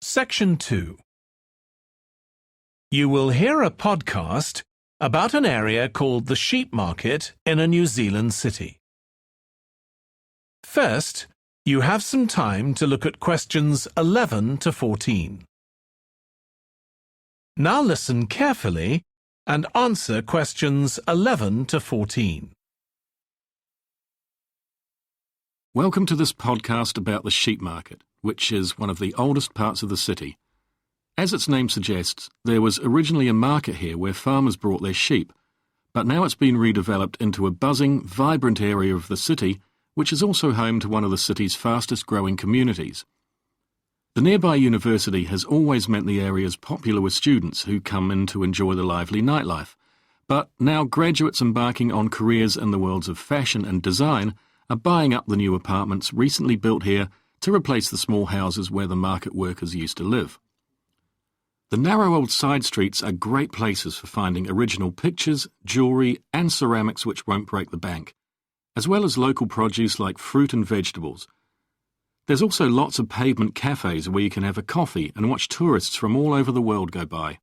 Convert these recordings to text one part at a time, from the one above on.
Section 2. You will hear a podcast about an area called the sheep market in a New Zealand city. First, you have some time to look at questions 11 to 14. Now listen carefully and answer questions 11 to 14. Welcome to this podcast about the sheep market, which is one of the oldest parts of the city. As its name suggests, there was originally a market here where farmers brought their sheep, but now it's been redeveloped into a buzzing, vibrant area of the city, which is also home to one of the city's fastest-growing communities. The nearby university has always meant the area is popular with students who come in to enjoy the lively nightlife, but now graduates embarking on careers in the worlds of fashion and design are buying up the new apartments recently built here to replace the small houses where the market workers used to live. The narrow old side streets are great places for finding original pictures, jewellery and ceramics which won't break the bank, as well as local produce like fruit and vegetables. There's also lots of pavement cafes where you can have a coffee and watch tourists from all over the world go by.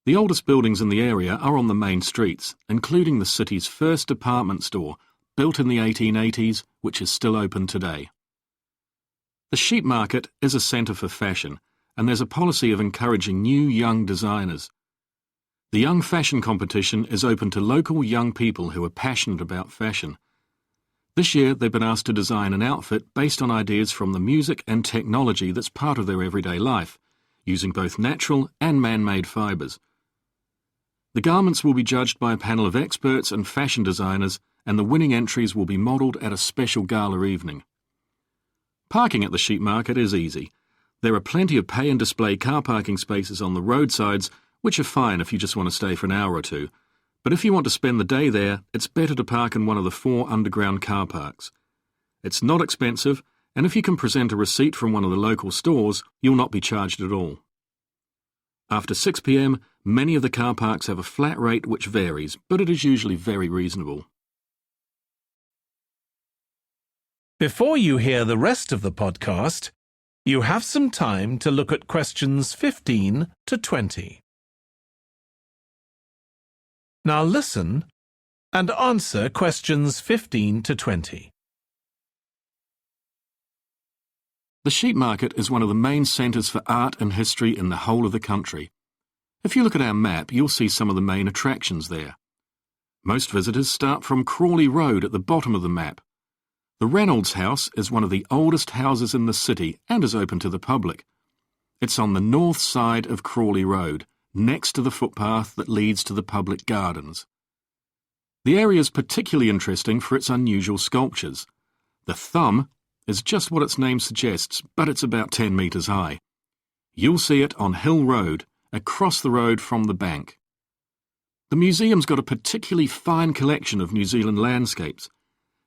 The oldest buildings in the area are on the main streets, including the city's first department store, built in the 1880s, which is still open today. The sheep market is a centre for fashion, and there's a policy of encouraging new young designers. The Young Fashion Competition is open to local young people who are passionate about fashion. This year they've been asked to design an outfit based on ideas from the music and technology that's part of their everyday life, using both natural and man-made fibres. The garments will be judged by a panel of experts and fashion designers, and the winning entries will be modelled at a special gala evening. Parking at the sheep market is easy. There are plenty of pay and display car parking spaces on the roadsides, which are fine if you just want to stay for an hour or two. But if you want to spend the day there, it's better to park in one of the 4 underground car parks. It's not expensive, and if you can present a receipt from one of the local stores, you'll not be charged at all. After 6 p.m, many of the car parks have a flat rate which varies, but it is usually very reasonable. Before you hear the rest of the podcast, you have some time to look at questions 15 to 20. Now listen and answer questions 15 to 20. The sheep market is one of the main centres for art and history in the whole of the country. If you look at our map, you'll see some of the main attractions there. Most visitors start from Crawley Road at the bottom of the map. The Reynolds House is one of the oldest houses in the city and is open to the public. It's on the north side of Crawley Road, next to the footpath that leads to the public gardens. The area is particularly interesting for its unusual sculptures. The thumb is just what its name suggests, but it's about 10 metres high. You'll see it on Hill Road, across the road from the bank. The museum's got a particularly fine collection of New Zealand landscapes.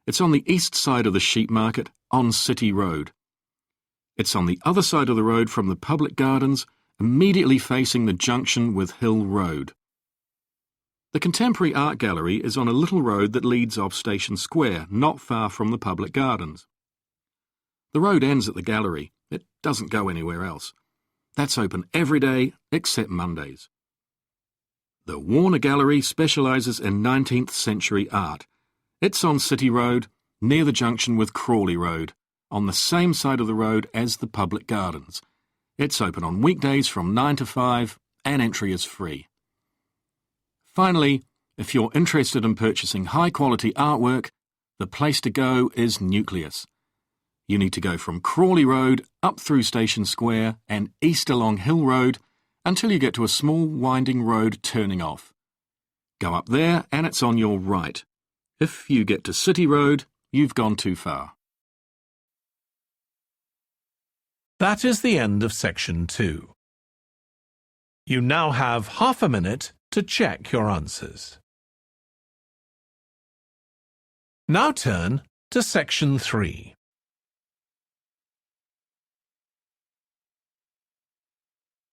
It's on the east side of the sheep market, on City Road. It's on the other side of the road from the public gardens, immediately facing the junction with Hill Road. The Contemporary Art Gallery is on a little road that leads off Station Square, not far from the public gardens. The road ends at the gallery. It doesn't go anywhere else. That's open every day except Mondays. The Warner Gallery specialises in 19th century art. It's on City Road, near the junction with Crawley Road, on the same side of the road as the public gardens. It's open on weekdays from 9 to 5 and entry is free. Finally, if you're interested in purchasing high-quality artwork, the place to go is Nucleus. You need to go from Crawley Road up through Station Square and east along Hill Road until you get to a small winding road turning off. Go up there and it's on your right. If you get to City Road, you've gone too far. That is the end of Section 2. You now have half a minute to check your answers. Now turn to Section 3.